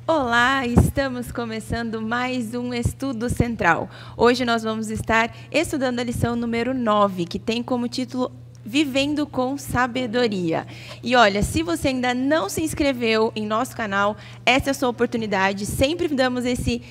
Olá, estamos começando mais um Estudo Central. Hoje nós vamos estar estudando a lição número 9, que tem como título Vivendo com Sabedoria. E olha, se você ainda não se inscreveu em nosso canal, essa é a sua oportunidade. Sempre damos esse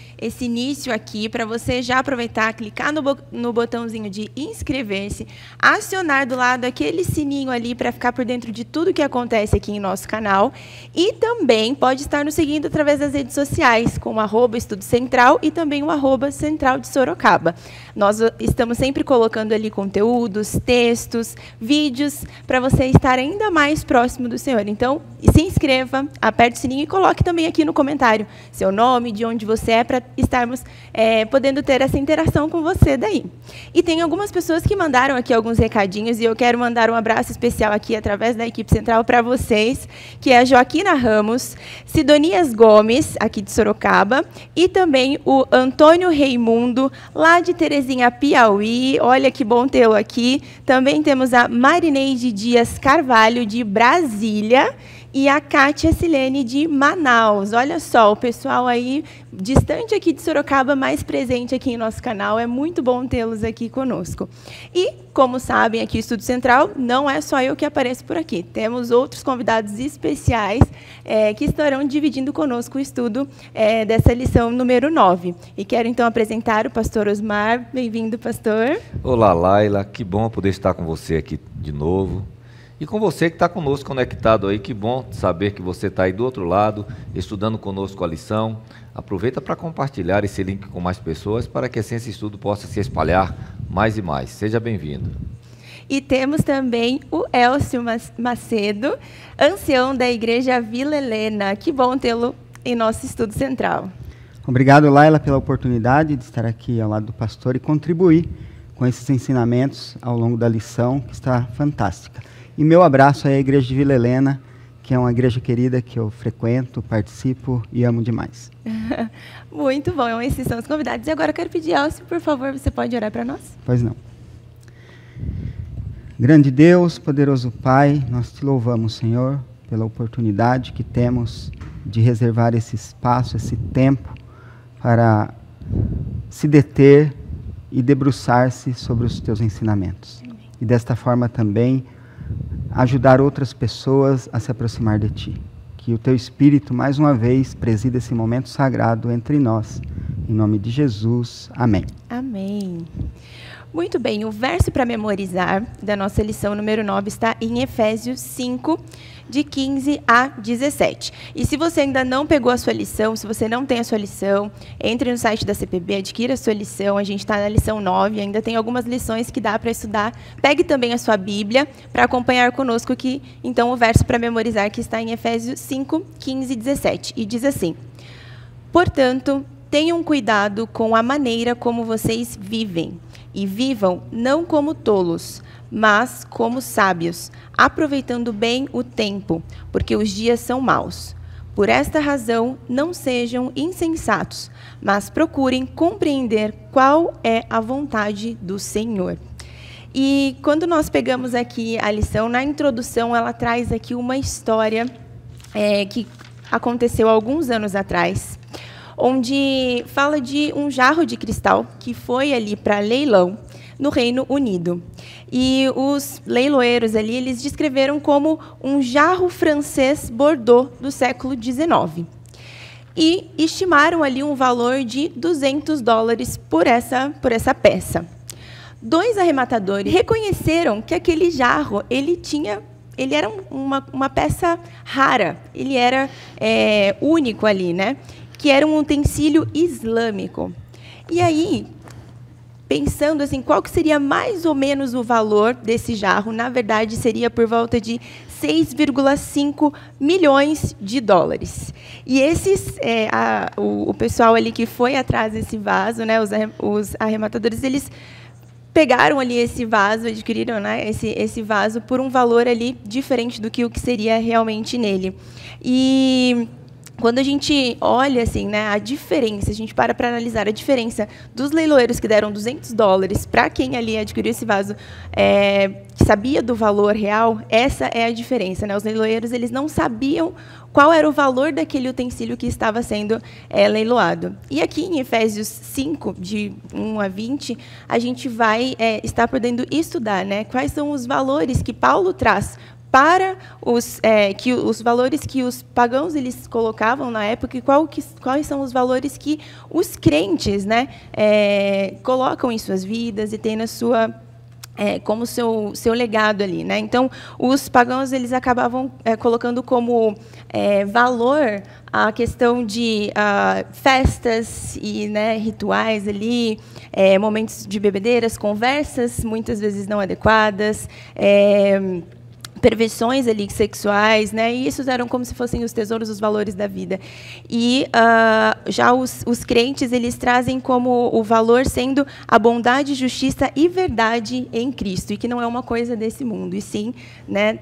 início aqui para você já aproveitar, clicar no botãozinho de inscrever-se, acionar do lado aquele sininho ali para ficar por dentro de tudo que acontece aqui em nosso canal. E também pode estar nos seguindo através das redes sociais, com o @Estudo Central e também o @Central de Sorocaba. Nós estamos sempre colocando ali conteúdos, textos, vídeos, para você estar ainda mais próximo do Senhor. Então, se inscreva, aperte o sininho e coloque também aqui no comentário seu nome, de onde você é, para estarmos podendo ter essa interação com você daí. E tem algumas pessoas que mandaram aqui alguns recadinhos, e eu quero mandar um abraço especial aqui, através da equipe central, para vocês, que é a Joaquina Ramos, Sidonias Gomes, aqui de Sorocaba, e também o Antônio Reimundo, lá de Terezinha, Piauí. Olha que bom tê-lo aqui. Também temos a Marineide Dias Carvalho, de Brasília, e a Kátia Silene, de Manaus. Olha só, o pessoal aí, distante aqui de Sorocaba, mais presente aqui em nosso canal. É muito bom tê-los aqui conosco. E, como sabem, aqui no Estudo Central, não é só eu que apareço por aqui. Temos outros convidados especiais que estarão dividindo conosco o estudo dessa lição número 9. E quero, então, apresentar o pastor Osmar. Bem-vindo, pastor. Olá, Laila. Que bom poder estar com você aqui de novo. E com você que está conosco conectado aí, que bom saber que você está aí do outro lado, estudando conosco a lição. Aproveita para compartilhar esse link com mais pessoas, para que esse estudo possa se espalhar mais e mais. Seja bem-vindo. E temos também o Elcio Macedo, ancião da Igreja Vila Helena. Que bom tê-lo em nosso estudo central. Obrigado, Laila, pela oportunidade de estar aqui ao lado do pastor e contribuir com esses ensinamentos ao longo da lição, que está fantástica. E meu abraço aí à Igreja de Vila Helena, que é uma igreja querida que eu frequento, participo e amo demais. Muito bom, esses são os convidados. E agora eu quero pedir, Elcio, por favor, você pode orar para nós? Pois não. Grande Deus, poderoso Pai, nós te louvamos, Senhor, pela oportunidade que temos de reservar esse espaço, esse tempo, para se deter e debruçar-se sobre os teus ensinamentos. Amém. E desta forma também ajudar outras pessoas a se aproximar de ti. Que o teu Espírito, mais uma vez, presida esse momento sagrado entre nós. Em nome de Jesus. Amém. Amém. Muito bem, o verso para memorizar da nossa lição número 9 está em Efésios 5, de 15 a 17. E se você ainda não pegou a sua lição, se você não tem a sua lição, entre no site da CPB, adquira a sua lição. A gente está na lição 9, ainda tem algumas lições que dá para estudar. Pegue também a sua Bíblia para acompanhar conosco aqui, então, o verso para memorizar, que está em Efésios 5, 15 e 17. E diz assim: portanto, tenham cuidado com a maneira como vocês vivem, e vivam não como tolos, mas como sábios, aproveitando bem o tempo, porque os dias são maus. Por esta razão, não sejam insensatos, mas procurem compreender qual é a vontade do Senhor. E quando nós pegamos aqui a lição, na introdução, ela traz aqui uma história que aconteceu há alguns anos atrás, onde fala de um jarro de cristal que foi ali para leilão no Reino Unido. E os leiloeiros ali, eles descreveram como um jarro francês Bordeaux do século XIX. E estimaram ali um valor de $200 por essa peça. Dois arrematadores reconheceram que aquele jarro, ele era uma peça rara, ele era único ali, né? Que era um utensílio islâmico. E aí, pensando assim, qual que seria mais ou menos o valor desse jarro? Na verdade, seria por volta de 6,5 milhões de dólares. E o pessoal ali que foi atrás desse vaso, né, os arrematadores, eles pegaram ali esse vaso, adquiriram, né, esse vaso por um valor ali diferente do que o que seria realmente nele. E quando a gente olha assim, né, a diferença, a gente para analisar a diferença dos leiloeiros que deram $200 para quem ali adquiriu esse vaso, que sabia do valor real, essa é a diferença, né? Os leiloeiros, eles não sabiam qual era o valor daquele utensílio que estava sendo leiloado. E aqui em Efésios 5, de 1 a 20, a gente vai estar podendo estudar, né, quais são os valores que Paulo traz para os valores que os pagãos eles colocavam na época e quais são os valores que os crentes, né, colocam em suas vidas e têm na sua como seu legado ali, né? Então, os pagãos eles acabavam colocando como valor a questão de festas e, né, rituais ali, momentos de bebedeiras, conversas muitas vezes não adequadas, perversões ali sexuais, né? E isso eram como se fossem os tesouros, os valores da vida. E já os crentes eles trazem como o valor sendo a bondade, justiça e verdade em Cristo, e que não é uma coisa desse mundo, e sim, né,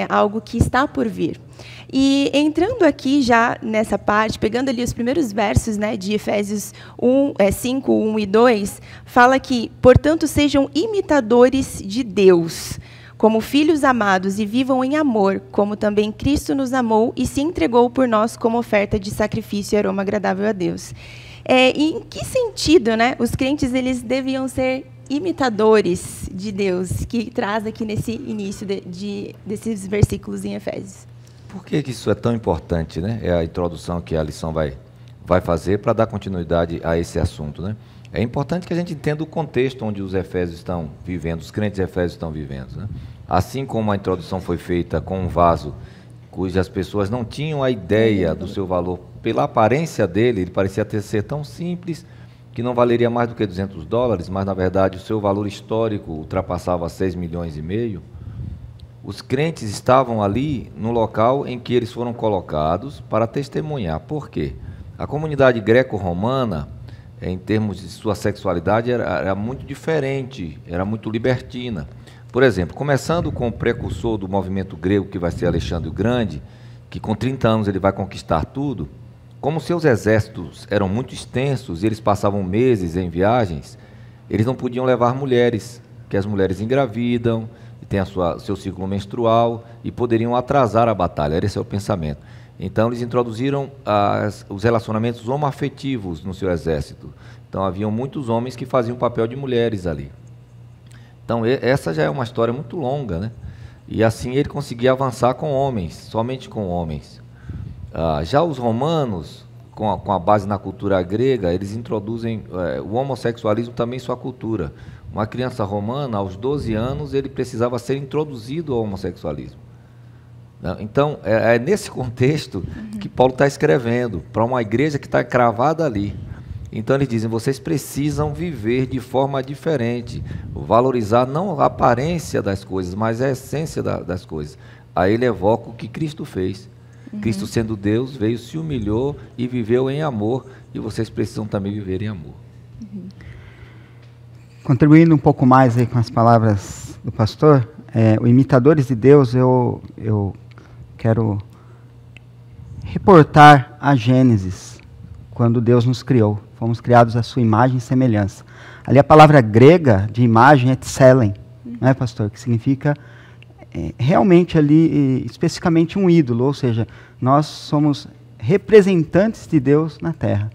algo que está por vir. E entrando aqui já nessa parte, pegando ali os primeiros versos, né, de Efésios 5, 1 e 2, fala que, portanto, sejam imitadores de Deus, como filhos amados, e vivam em amor, como também Cristo nos amou e se entregou por nós como oferta de sacrifício e aroma agradável a Deus. E em que sentido, né, os crentes eles deviam ser imitadores de Deus, que traz aqui nesse início desses versículos em Efésios? Por que isso é tão importante, né? É a introdução que a lição vai fazer para dar continuidade a esse assunto, né? É importante que a gente entenda o contexto onde os Efésios estão vivendo, os crentes Efésios estão vivendo, né? Assim como a introdução foi feita com um vaso cujas pessoas não tinham a ideia do seu valor, pela aparência dele, ele parecia ser tão simples que não valeria mais do que $200, mas na verdade o seu valor histórico ultrapassava 6,5 milhões. Os crentes estavam ali no local em que eles foram colocados para testemunhar. Por quê? A comunidade greco-romana, em termos de sua sexualidade, era muito diferente, era muito libertina. Por exemplo, começando com o precursor do movimento grego, que vai ser Alexandre o Grande, que com 30 anos ele vai conquistar tudo, como seus exércitos eram muito extensos e eles passavam meses em viagens, eles não podiam levar mulheres, que as mulheres engravidam, têm seu ciclo menstrual e poderiam atrasar a batalha, esse é o pensamento. Então, eles introduziram os relacionamentos homoafetivos no seu exército. Então, haviam muitos homens que faziam o papel de mulheres ali. Então, essa já é uma história muito longa, né? E assim ele conseguia avançar com homens, somente com homens. Já os romanos, com a base na cultura grega, eles introduzem o homossexualismo também em sua cultura. Uma criança romana, aos 12 anos, ele precisava ser introduzido ao homossexualismo. Então, é nesse contexto que Paulo está escrevendo, para uma igreja que está cravada ali. Então, eles dizem, vocês precisam viver de forma diferente, valorizar não a aparência das coisas, mas a essência das coisas. Aí ele evoca o que Cristo fez. Cristo, sendo Deus, veio, se humilhou e viveu em amor, e vocês precisam também viver em amor. Contribuindo um pouco mais aí com as palavras do pastor, o Imitadores de Deus, eu quero reportar a Gênesis, quando Deus nos criou. Fomos criados à sua imagem e semelhança. Ali a palavra grega de imagem é tselen, não é, pastor? Que significa realmente ali, especificamente um ídolo, ou seja, nós somos representantes de Deus na terra.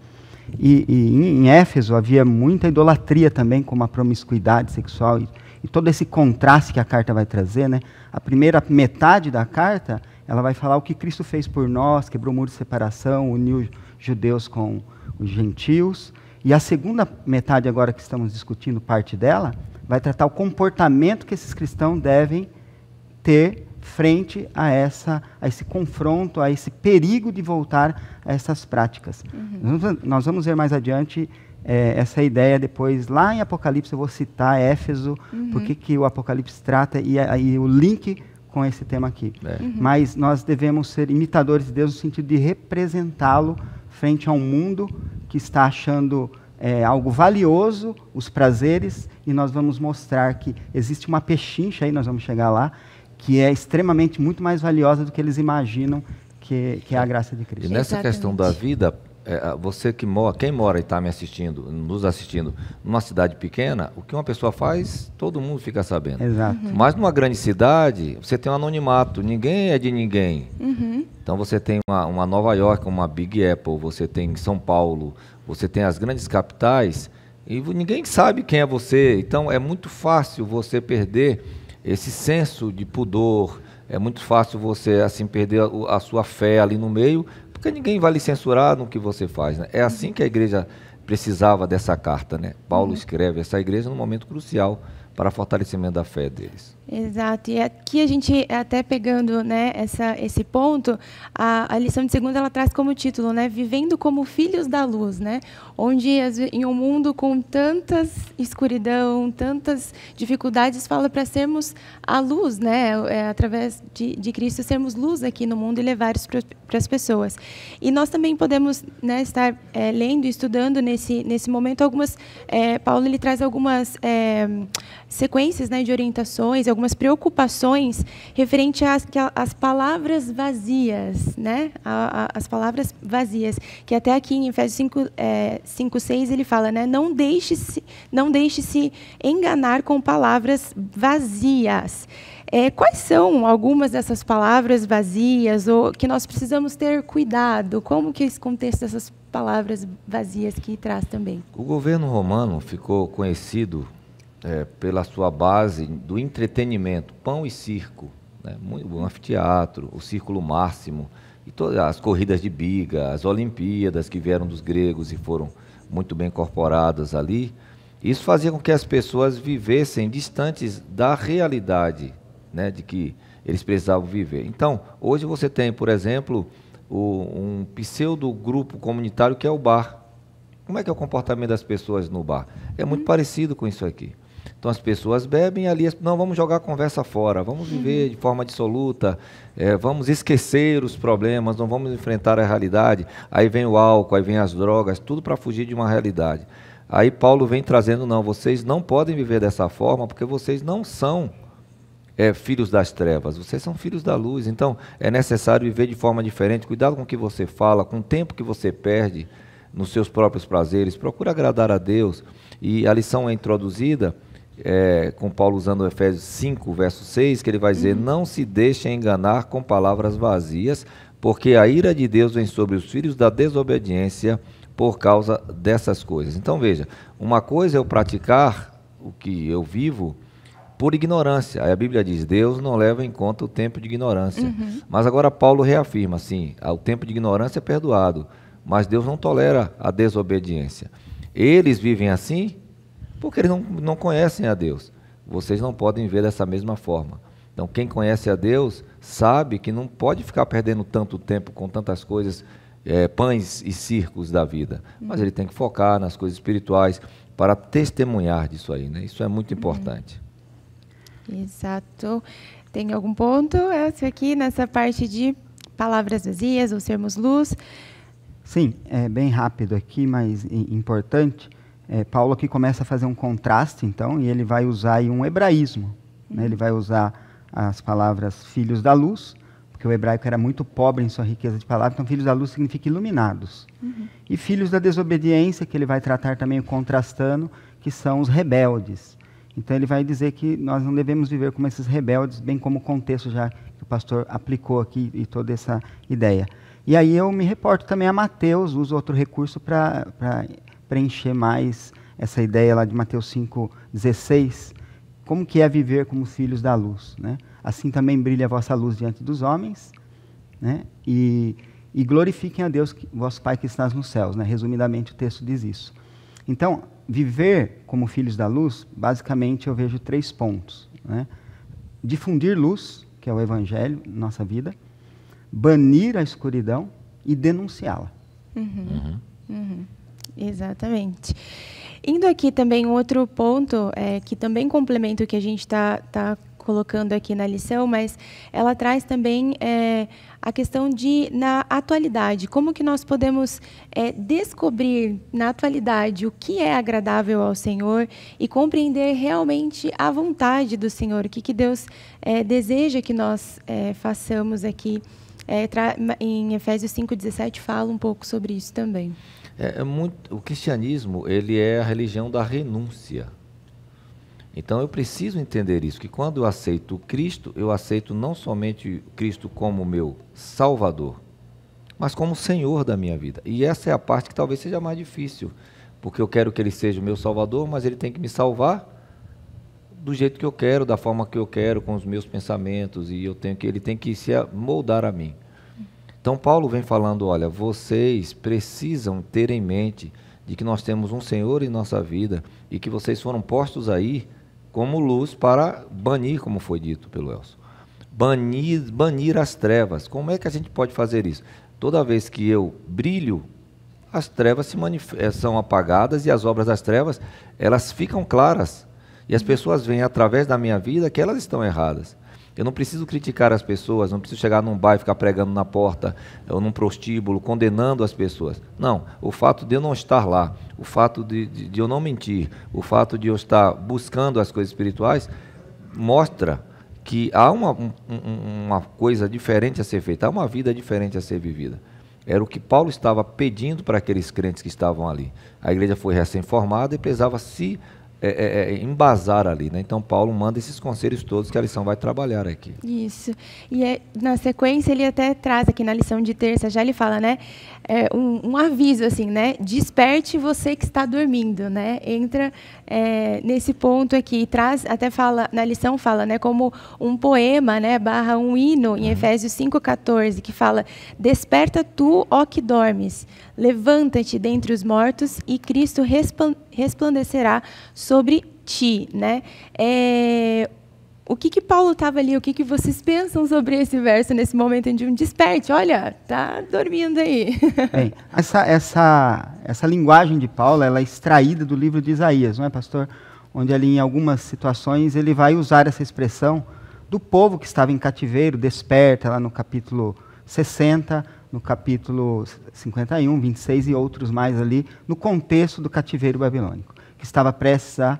E em Éfeso havia muita idolatria também, como a promiscuidade sexual e todo esse contraste que a carta vai trazer, né? A primeira metade da carta, ela vai falar o que Cristo fez por nós, quebrou o muro de separação, uniu judeus com os gentios. E a segunda metade, agora que estamos discutindo parte dela, vai tratar o comportamento que esses cristãos devem ter frente a esse confronto, a esse perigo de voltar a essas práticas. Nós vamos ver mais adiante essa ideia depois, lá em Apocalipse, eu vou citar Éfeso, porque que o Apocalipse trata, e o link com esse tema aqui. Mas nós devemos ser imitadores de Deus no sentido de representá-lo frente a um mundo que está achando algo valioso, os prazeres, e nós vamos mostrar que existe uma pechincha aí, nós vamos chegar lá, que é extremamente muito mais valiosa do que eles imaginam que é a graça de Cristo. E nessa Exatamente. questão da vida, você que mora, quem mora e está me assistindo, nos assistindo, numa cidade pequena, o que uma pessoa faz, todo mundo fica sabendo. Exato. Mas numa grande cidade, você tem um anonimato, ninguém é de ninguém. Então você tem uma Nova York, uma Big Apple, você tem São Paulo, você tem as grandes capitais, e ninguém sabe quem é você. Então é muito fácil você perder esse senso de pudor, é muito fácil você assim perder a sua fé ali no meio, porque ninguém vai lhe censurar no que você faz, né? É assim que a igreja precisava dessa carta, né? Paulo escreve essa igreja num momento crucial para fortalecimento da fé deles. Exato. E aqui a gente, até pegando, né, esse ponto, a lição de segunda ela traz como título, né, Vivendo como Filhos da Luz, né? Onde em um mundo com tantas escuridão, tantas dificuldades, fala para sermos a luz, né? Através de Cristo, sermos luz aqui no mundo e levar isso para as pessoas. E nós também podemos, né, estar lendo e estudando nesse momento algumas... Paulo ele traz algumas sequências, né, de orientações, algumas preocupações referente às palavras vazias, né? As palavras vazias, que até aqui em Efésios 5:6 ele fala, né? Não deixe-se enganar com palavras vazias. Quais são algumas dessas palavras vazias ou que nós precisamos ter cuidado? Como que esse contexto dessas palavras vazias que traz também? O governo romano ficou conhecido pela sua base do entretenimento, pão e circo, né? O anfiteatro, o círculo máximo, e todas as corridas de biga, as Olimpíadas que vieram dos gregos e foram muito bem incorporadas ali. Isso fazia com que as pessoas vivessem distantes da realidade, né, de que eles precisavam viver. Então, hoje você tem, por exemplo, um pseudo-grupo comunitário que é o bar. Como é que é o comportamento das pessoas no bar? É muito parecido com isso aqui. Então as pessoas bebem ali, não, vamos jogar a conversa fora, vamos viver de forma dissoluta, vamos esquecer os problemas, não vamos enfrentar a realidade. Aí vem o álcool, aí vem as drogas, tudo para fugir de uma realidade. Aí Paulo vem trazendo, não, vocês não podem viver dessa forma, porque vocês não são filhos das trevas, vocês são filhos da luz. Então é necessário viver de forma diferente, cuidado com o que você fala, com o tempo que você perde nos seus próprios prazeres, procura agradar a Deus. E a lição é introduzida com Paulo usando Efésios 5, verso 6, que ele vai dizer, não se deixem enganar com palavras vazias, porque a ira de Deus vem sobre os filhos da desobediência por causa dessas coisas. Então veja, uma coisa é eu praticar o que eu vivo por ignorância. Aí a Bíblia diz, Deus não leva em conta o tempo de ignorância. Mas agora Paulo reafirma, assim, o tempo de ignorância é perdoado, mas Deus não tolera a desobediência. Eles vivem assim porque eles não conhecem a Deus. Vocês não podem ver dessa mesma forma. Então, quem conhece a Deus sabe que não pode ficar perdendo tanto tempo com tantas coisas, pães e circos da vida. Mas ele tem que focar nas coisas espirituais para testemunhar disso aí, né? Isso é muito importante. Exato. Tem algum ponto esse aqui nessa parte de palavras vazias ou sermos luz? Sim, é bem rápido aqui, mas importante. Paulo aqui começa a fazer um contraste, então, e ele vai usar aí um hebraísmo. Né? Ele vai usar as palavras filhos da luz, porque o hebraico era muito pobre em sua riqueza de palavras, então filhos da luz significa iluminados. E filhos da desobediência, que ele vai tratar também contrastando, que são os rebeldes. Então ele vai dizer que nós não devemos viver como esses rebeldes, bem como o contexto já que o pastor aplicou aqui e toda essa ideia. E aí eu me reporto também a Mateus, uso outro recurso para preencher mais essa ideia lá de Mateus 5,16, como que é viver como filhos da luz, né? Assim também brilha a vossa luz diante dos homens, né? E glorifiquem a Deus, vosso Pai que estás nos céus, né? Resumidamente o texto diz isso. Então, viver como filhos da luz, basicamente eu vejo 3 pontos, né? Difundir luz, que é o evangelho na nossa vida, banir a escuridão e denunciá-la. Exatamente. Indo aqui também um outro ponto, que também complementa o que a gente está colocando aqui na lição, mas ela traz também a questão na atualidade, como que nós podemos descobrir na atualidade o que é agradável ao Senhor e compreender realmente a vontade do Senhor, o que Deus deseja que nós façamos aqui Em Efésios 5,17 fala um pouco sobre isso também. O cristianismo, ele é a religião da renúncia. Então eu preciso entender isso, que quando eu aceito Cristo, eu aceito não somente Cristo como meu Salvador, mas como Senhor da minha vida. E essa é a parte que talvez seja mais difícil, porque eu quero que Ele seja o meu Salvador, mas Ele tem que me salvar do jeito que eu quero, da forma que eu quero, com os meus pensamentos, e Ele tem que se moldar a mim. Então Paulo vem falando, olha, vocês precisam ter em mente de que nós temos um Senhor em nossa vida e que vocês foram postos aí como luz para banir, como foi dito pelo Elcio. Banir as trevas. Como é que a gente pode fazer isso? Toda vez que eu brilho, as trevas são apagadas e as obras das trevas, elas ficam claras. E as pessoas veem através da minha vida que elas estão erradas. Eu não preciso criticar as pessoas, não preciso chegar num bar e ficar pregando na porta, ou num prostíbulo, condenando as pessoas. Não, o fato de eu não estar lá, o fato de eu não mentir, o fato de eu estar buscando as coisas espirituais, mostra que há uma coisa diferente a ser feita, há uma vida diferente a ser vivida. Era o que Paulo estava pedindo para aqueles crentes que estavam ali. A igreja foi recém-formada e precisava se embasar ali, né? Então Paulo manda esses conselhos todos que a lição vai trabalhar aqui. Isso. E na sequência ele até traz aqui na lição de terça, já ele fala, né? Um aviso assim, né? Desperte você que está dormindo, né? Entra nesse ponto aqui, traz, até fala, na lição fala, né? Como um poema, né? / um hino em Efésios 5,14, que fala: desperta tu, ó que dormes, levanta-te dentre os mortos e Cristo resplandecerá sobre ti, né? O que Paulo estava ali? O que vocês pensam sobre esse verso nesse momento de um desperte? Olha, tá dormindo aí. Bem, essa linguagem de Paulo, ela é extraída do livro de Isaías, não é, pastor? Onde ali em algumas situações ele vai usar essa expressão do povo que estava em cativeiro, desperta, lá no capítulo 60, no capítulo 51, 26 e outros mais ali, no contexto do cativeiro babilônico, que estava prestes a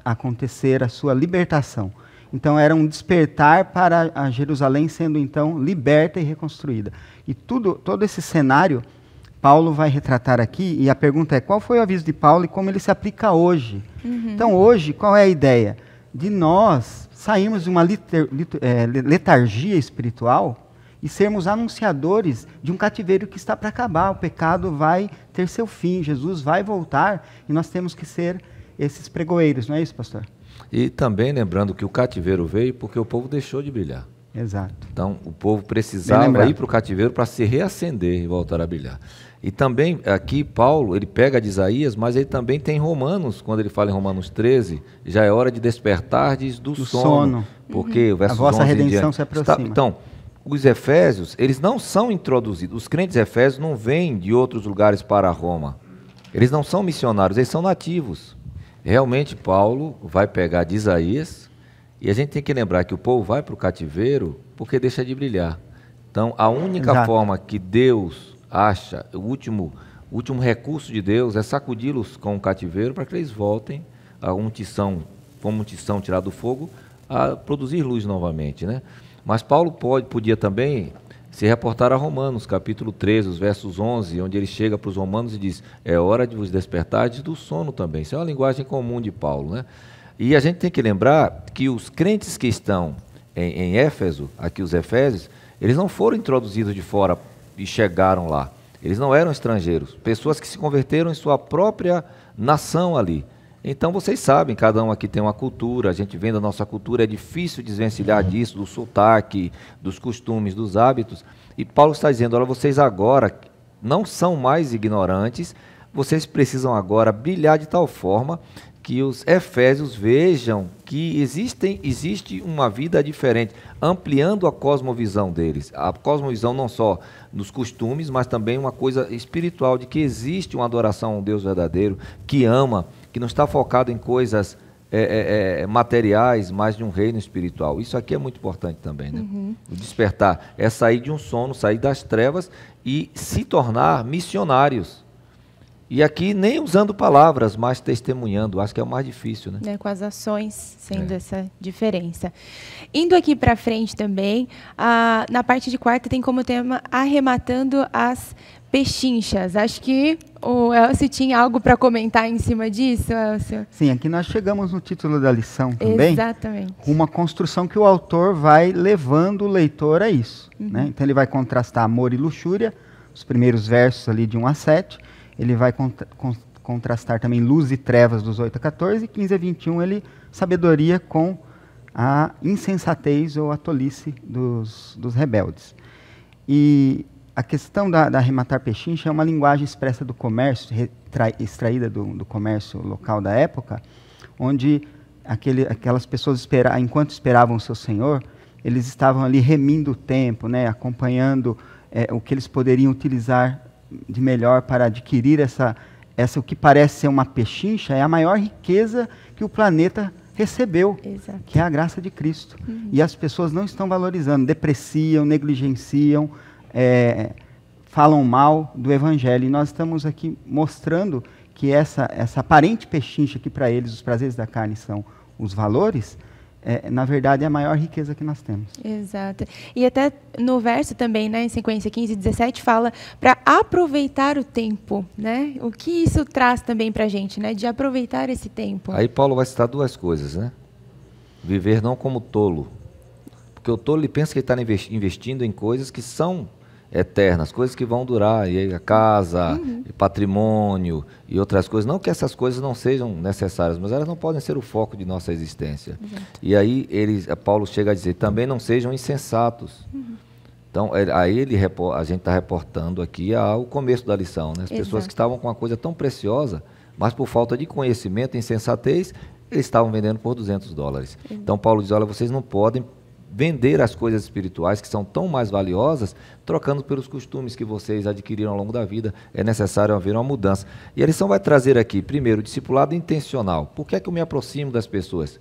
acontecer a sua libertação. Então era um despertar para a Jerusalém sendo então liberta e reconstruída. E todo esse cenário Paulo vai retratar aqui, e a pergunta é: qual foi o aviso de Paulo e como ele se aplica hoje? Então hoje, qual é a ideia? De nós sairmos de uma letargia espiritual e sermos anunciadores de um cativeiro que está para acabar. O pecado vai ter seu fim, Jesus vai voltar, e nós temos que ser esses pregoeiros, não é isso, pastor? E também lembrando que o cativeiro veio porque o povo deixou de brilhar. Exato. Então o povo precisava ir para o cativeiro para se reacender e voltar a brilhar. E também aqui Paulo, ele pega de Isaías, mas ele também tem Romanos, quando ele fala em Romanos 13, já é hora de despertardes do sono. Porque o verso 11 a vossa redenção se aproxima. Então, os efésios, eles não são introduzidos, os crentes efésios não vêm de outros lugares para Roma. Eles não são missionários, eles são nativos. Realmente Paulo vai pegar de Isaías, e a gente tem que lembrar que o povo vai para o cativeiro porque deixa de brilhar. Então a única forma que Deus acha, o último recurso de Deus é sacudi-los com o cativeiro para que eles voltem a uma unção, como unção tirada do fogo, a produzir luz novamente, né? Mas Paulo podia também se reportar a Romanos, capítulo 13, os versos 11, onde ele chega para os romanos e diz: é hora de vos despertardes do sono também. Isso é uma linguagem comum de Paulo, né? E a gente tem que lembrar que os crentes que estão em Éfeso, aqui os efésios, eles não foram introduzidos de fora e chegaram lá. Eles não eram estrangeiros, pessoas que se converteram em sua própria nação ali. Então vocês sabem, cada um aqui tem uma cultura, a gente vem da nossa cultura, é difícil desvencilhar disso, do sotaque, dos costumes, dos hábitos. E Paulo está dizendo: olha, vocês agora não são mais ignorantes, vocês precisam agora brilhar de tal forma que os efésios vejam que existe uma vida diferente, ampliando a cosmovisão deles. A cosmovisão não só dos costumes, mas também uma coisa espiritual, de que existe uma adoração a um Deus verdadeiro, que ama, que não está focado em coisas materiais, mas de um reino espiritual. Isso aqui é muito importante também, né? O despertar é sair de um sono, sair das trevas e se tornar missionários. E aqui nem usando palavras, mas testemunhando. Acho que é o mais difícil, né? Com as ações sendo essa diferença. Indo aqui para frente também, na parte de quarta tem como tema arrematando as pechinchas. Acho que o Elcio tinha algo para comentar em cima disso, Elcio. Sim, aqui nós chegamos no título da lição também. Exatamente. Com uma construção que o autor vai levando o leitor a isso. Né? Então ele vai contrastar amor e luxúria, os primeiros versos ali de 1 a 7. Ele vai contrastar também luz e trevas dos 8 a 14, e 15 a 21 ele sabedoria com a insensatez ou a tolice dos rebeldes. E a questão da arrematar pechincha é uma linguagem expressa do comércio, extraída do comércio local da época, onde aquelas pessoas, enquanto esperavam o seu senhor, eles estavam ali remindo o tempo, né, acompanhando o que eles poderiam utilizar de melhor para adquirir essa o que parece ser uma pechincha, é a maior riqueza que o planeta recebeu, Exato. Que é a graça de Cristo. E as pessoas não estão valorizando, depreciam, negligenciam, falam mal do Evangelho. E nós estamos aqui mostrando que essa aparente pechincha, que para eles os prazeres da carne são os valores, na verdade é a maior riqueza que nós temos. Exato. E até no verso também, né, em sequência 15 e 17, fala para aproveitar o tempo, né? O que isso traz também para a gente, né? De aproveitar esse tempo. Aí Paulo vai citar duas coisas, né? Viver não como tolo. Porque o tolo ele pensa que ele está investindo em coisas que são eternas, coisas que vão durar, e a casa, e patrimônio e outras coisas. Não que essas coisas não sejam necessárias, mas elas não podem ser o foco de nossa existência. Exato. E aí Paulo chega a dizer, também não sejam insensatos. Então, aí a gente está reportando aqui ao começo da lição, né? As pessoas que estavam com uma coisa tão preciosa, mas por falta de conhecimento e insensatez, eles estavam vendendo por $200. Então Paulo diz, olha, vocês não podem vender as coisas espirituais que são tão mais valiosas, trocando pelos costumes que vocês adquiriram ao longo da vida. É necessário haver uma mudança. E a lição vai trazer aqui, primeiro, o discipulado intencional. Por que é que eu me aproximo das pessoas?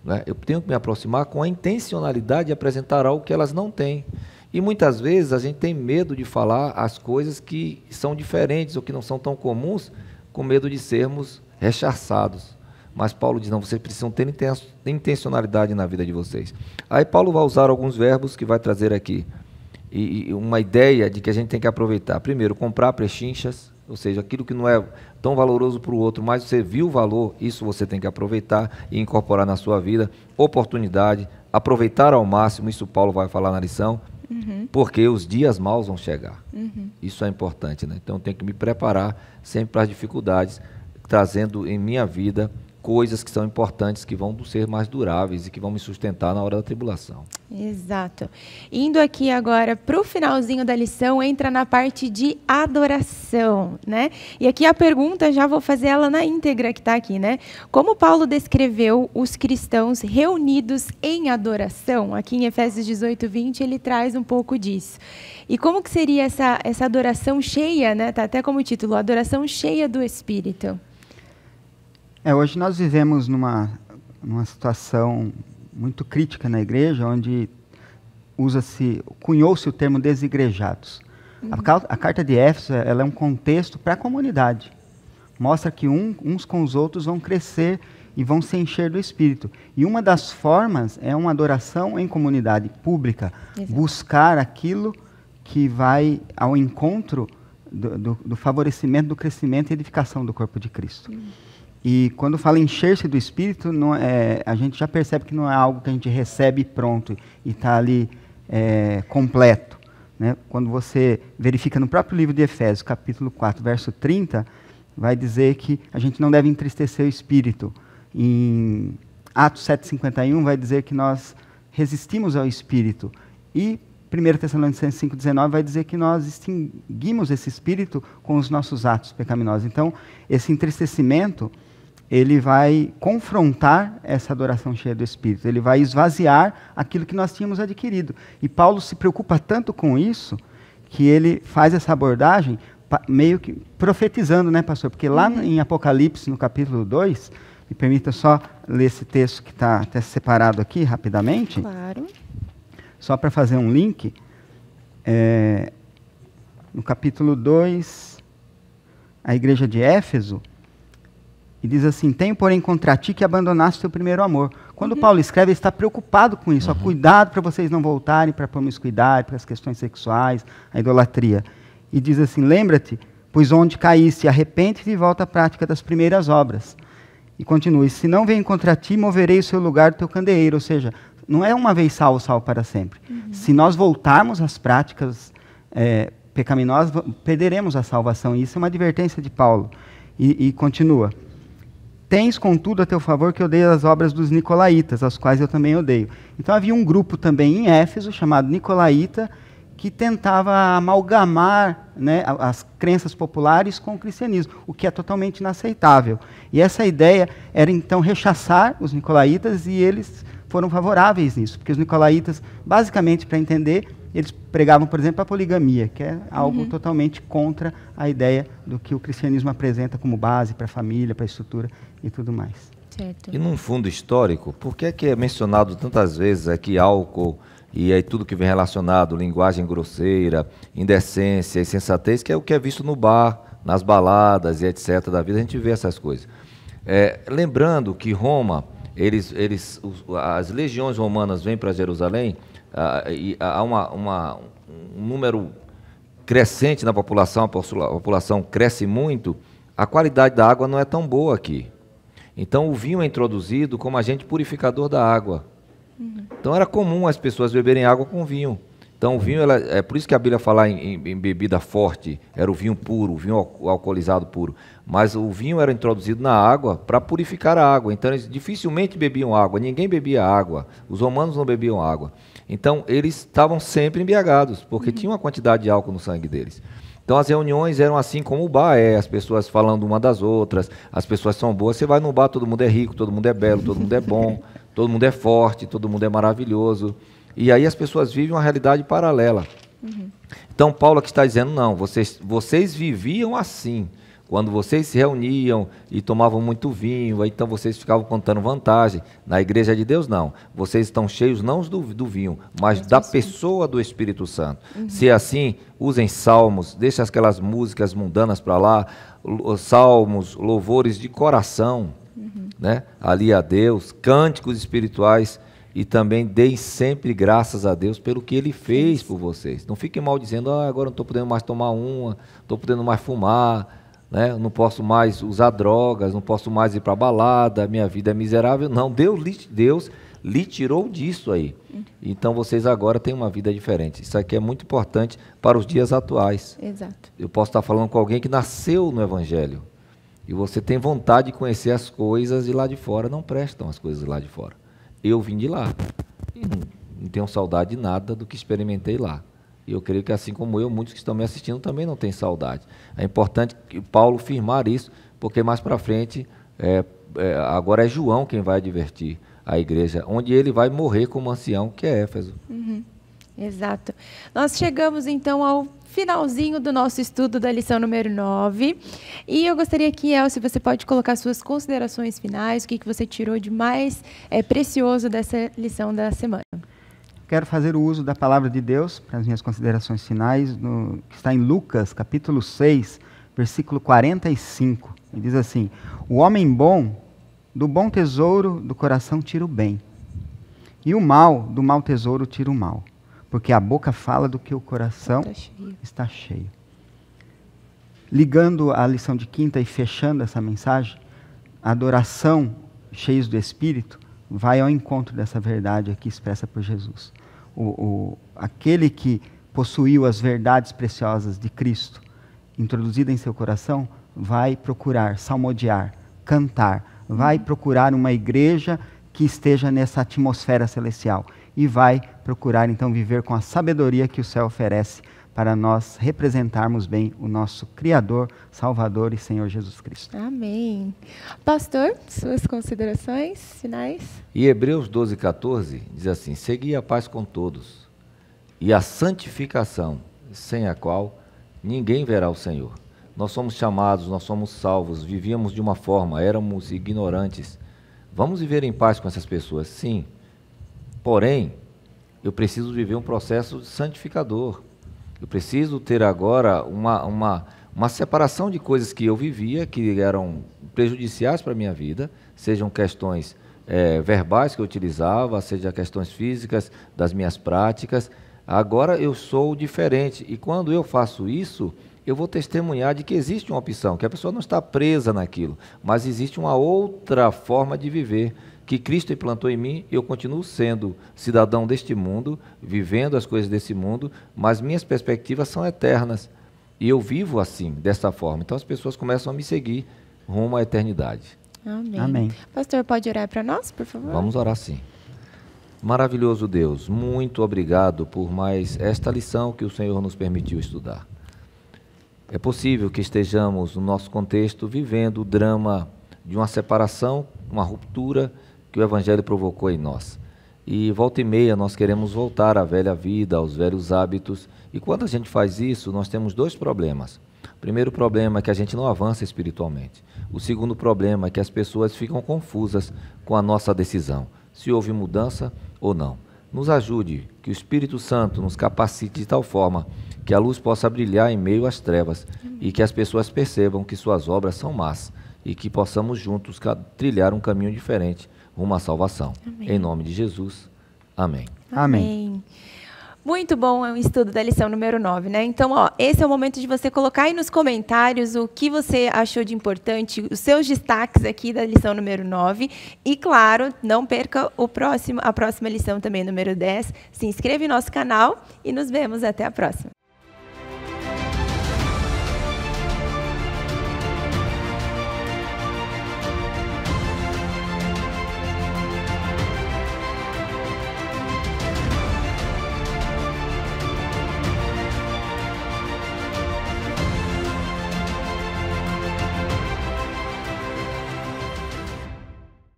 Né? Eu tenho que me aproximar com a intencionalidade de apresentar algo que elas não têm. E muitas vezes a gente tem medo de falar as coisas que são diferentes ou que não são tão comuns, com medo de sermos rechaçados. Mas Paulo diz, não, vocês precisam ter intencionalidade na vida de vocês. Aí Paulo vai usar alguns verbos que vai trazer aqui. E uma ideia de que a gente tem que aproveitar. Primeiro, comprar pechinchas, ou seja, aquilo que não é tão valoroso para o outro, mas você viu o valor, isso você tem que aproveitar e incorporar na sua vida. Oportunidade, aproveitar ao máximo, isso Paulo vai falar na lição, porque os dias maus vão chegar. Isso é importante, né? Então eu tenho que me preparar sempre para as dificuldades, trazendo em minha vida coisas que são importantes, que vão ser mais duráveis e que vão me sustentar na hora da tribulação. Exato. Indo aqui agora para o finalzinho da lição, entra na parte de adoração, né? E aqui a pergunta, já vou fazer ela na íntegra que está aqui, né? Como Paulo descreveu os cristãos reunidos em adoração? Aqui em Efésios 18, 20, ele traz um pouco disso. E como que seria essa adoração cheia, né? Tá até como título, adoração cheia do Espírito. Hoje nós vivemos numa situação muito crítica na igreja, onde cunhou-se o termo desigrejados. A carta de Éfeso, ela é um contexto para a comunidade. Mostra que uns com os outros vão crescer e vão se encher do Espírito. E uma das formas é uma adoração em comunidade pública. Exato. Buscar aquilo que vai ao encontro do favorecimento, do crescimento e edificação do corpo de Cristo. E quando fala encher-se do Espírito, a gente já percebe que não é algo que a gente recebe pronto e está ali completo. Né? Quando você verifica no próprio livro de Efésios, capítulo 4, verso 30, vai dizer que a gente não deve entristecer o Espírito. Em Atos 7,51 vai dizer que nós resistimos ao Espírito. E 1 Tessalonicenses 5,19 vai dizer que nós extinguimos esse Espírito com os nossos atos pecaminosos. Então, esse entristecimento, ele vai confrontar essa adoração cheia do Espírito. Ele vai esvaziar aquilo que nós tínhamos adquirido. E Paulo se preocupa tanto com isso, que ele faz essa abordagem meio que profetizando, né, pastor? Porque lá em Apocalipse, no capítulo 2, me permita só ler esse texto que está até separado aqui, rapidamente. Claro. Só para fazer um link, no capítulo 2, à igreja de Éfeso, e diz assim: tenho, porém, contra ti que abandonaste teu primeiro amor. Quando Paulo escreve, ele está preocupado com isso. Ó, cuidado para vocês não voltarem para a promiscuidade, para as questões sexuais, a idolatria. E diz assim: lembra-te, pois onde caíste, arrepende-te e volta à prática das primeiras obras. E continua: e se não venho contra ti, moverei o seu lugar do teu candeeiro. Ou seja, não é uma vez salvo, salvo para sempre. Se nós voltarmos às práticas pecaminosas, perderemos a salvação. E isso é uma advertência de Paulo. E continua: tens, contudo, a teu favor que odeio as obras dos nicolaítas, as quais eu também odeio. Então havia um grupo também em Éfeso, chamado Nicolaíta, que tentava amalgamar, né, as crenças populares com o cristianismo, o que é totalmente inaceitável. E essa ideia era então rechaçar os nicolaítas, e eles foram favoráveis nisso, porque os nicolaítas, basicamente, para entender, eles pregavam, por exemplo, a poligamia, que é algo totalmente contra a ideia do que o cristianismo apresenta como base para a família, para a estrutura e tudo mais. Certo. E num fundo histórico, por que é mencionado tantas vezes aqui álcool e aí tudo que vem relacionado, linguagem grosseira, indecência, insensatez, que é o que é visto no bar, nas baladas e etc. da vida, a gente vê essas coisas. Lembrando que Roma, as legiões romanas vêm para Jerusalém, e há um número crescente na população, a população cresce muito, a qualidade da água não é tão boa aqui. Então o vinho é introduzido como agente purificador da água. Então era comum as pessoas beberem água com vinho. Então o vinho, é por isso que a Bíblia fala em bebida forte, era o vinho puro, o vinho alcoolizado puro. Mas o vinho era introduzido na água para purificar a água. Então eles dificilmente bebiam água, ninguém bebia água, os romanos não bebiam água. Então eles estavam sempre embriagados, porque tinha uma quantidade de álcool no sangue deles. Então as reuniões eram assim como o bar as pessoas falando uma das outras, as pessoas são boas, você vai no bar, todo mundo é rico, todo mundo é belo, todo mundo é bom, todo mundo é forte, todo mundo é maravilhoso. E aí as pessoas vivem uma realidade paralela. Então Paulo aqui está dizendo: não, vocês viviam assim. Quando vocês se reuniam e tomavam muito vinho, então vocês ficavam contando vantagem. Na igreja de Deus, não. Vocês estão cheios não do vinho, mas da pessoa do Espírito Santo. Se é assim, usem salmos, deixem aquelas músicas mundanas para lá, salmos, louvores de coração, né? Ali a Deus, cânticos espirituais, e também deem sempre graças a Deus pelo que Ele fez por vocês. Não fiquem mal dizendo: agora não estou podendo mais tomar uma, estou podendo mais fumar, né? Não posso mais usar drogas, não posso mais ir para a balada, minha vida é miserável. Não, Deus lhe tirou disso aí. Então vocês agora têm uma vida diferente. Isso aqui é muito importante para os dias atuais. Exato. Eu posso estar falando com alguém que nasceu no Evangelho, e você tem vontade de conhecer as coisas de lá de fora. Não prestam as coisas lá de fora. Eu vim de lá e não tenho saudade de nada do que experimentei lá. E eu creio que, assim como eu, muitos que estão me assistindo também não têm saudade. É importante que Paulo firmar isso, porque mais para frente, agora é João quem vai advertir a igreja, onde ele vai morrer como ancião, que é Éfeso. Exato. Nós chegamos, então, ao finalzinho do nosso estudo da lição número 9. E eu gostaria que, Elcio, você pode colocar suas considerações finais, o que você tirou de mais precioso dessa lição da semana. Quero fazer o uso da palavra de Deus para as minhas considerações finais, que está em Lucas, capítulo 6, versículo 45. E diz assim: o homem bom, do bom tesouro do coração tira o bem, e o mal, do mau tesouro tira o mal. Porque a boca fala do que o coração está cheio. Ligando a lição de quinta e fechando essa mensagem, a adoração, cheios do Espírito, vai ao encontro dessa verdade aqui expressa por Jesus. Aquele que possuiu as verdades preciosas de Cristo, introduzida em seu coração, vai procurar salmodiar, cantar, vai procurar uma igreja que esteja nessa atmosfera celestial. E vai procurar, então, viver com a sabedoria que o céu oferece para nós representarmos bem o nosso Criador, Salvador e Senhor Jesus Cristo. Amém. Pastor, suas considerações finais? E Hebreus 12, 14 diz assim: segui a paz com todos e a santificação, sem a qual ninguém verá o Senhor. Nós somos chamados, nós somos salvos, vivíamos de uma forma, éramos ignorantes. Vamos viver em paz com essas pessoas? Sim. Porém, eu preciso viver um processo santificador. Eu preciso ter agora uma separação de coisas que eu vivia, que eram prejudiciais para a minha vida, sejam questões verbais que eu utilizava, sejam questões físicas, das minhas práticas. Agora eu sou diferente, e quando eu faço isso, eu vou testemunhar de que existe uma opção, que a pessoa não está presa naquilo, mas existe uma outra forma de viver, que Cristo implantou em mim. Eu continuo sendo cidadão deste mundo, vivendo as coisas desse mundo, mas minhas perspectivas são eternas, e eu vivo assim, dessa forma. Então as pessoas começam a me seguir rumo à eternidade. Amém. Amém. Pastor, pode orar para nós, por favor? Vamos orar sim. Maravilhoso Deus, muito obrigado por mais esta lição que o Senhor nos permitiu estudar. É possível que estejamos, no nosso contexto, vivendo o drama de uma separação, uma ruptura que o Evangelho provocou em nós. E volta e meia nós queremos voltar à velha vida, aos velhos hábitos. E quando a gente faz isso, nós temos dois problemas. O primeiro problema é que a gente não avança espiritualmente. O segundo problema é que as pessoas ficam confusas com a nossa decisão, se houve mudança ou não. Nos ajude, que o Espírito Santo nos capacite de tal forma que a luz possa brilhar em meio às trevas e que as pessoas percebam que suas obras são más e que possamos juntos trilhar um caminho diferente rumo à salvação. Amém. Em nome de Jesus. Amém. Amém. Muito bom o estudo da lição número 9, né? Então, esse é o momento de você colocar aí nos comentários o que você achou de importante, os seus destaques aqui da lição número 9. E, claro, não perca a próxima lição também, número 10. Se inscreva em nosso canal e nos vemos até a próxima.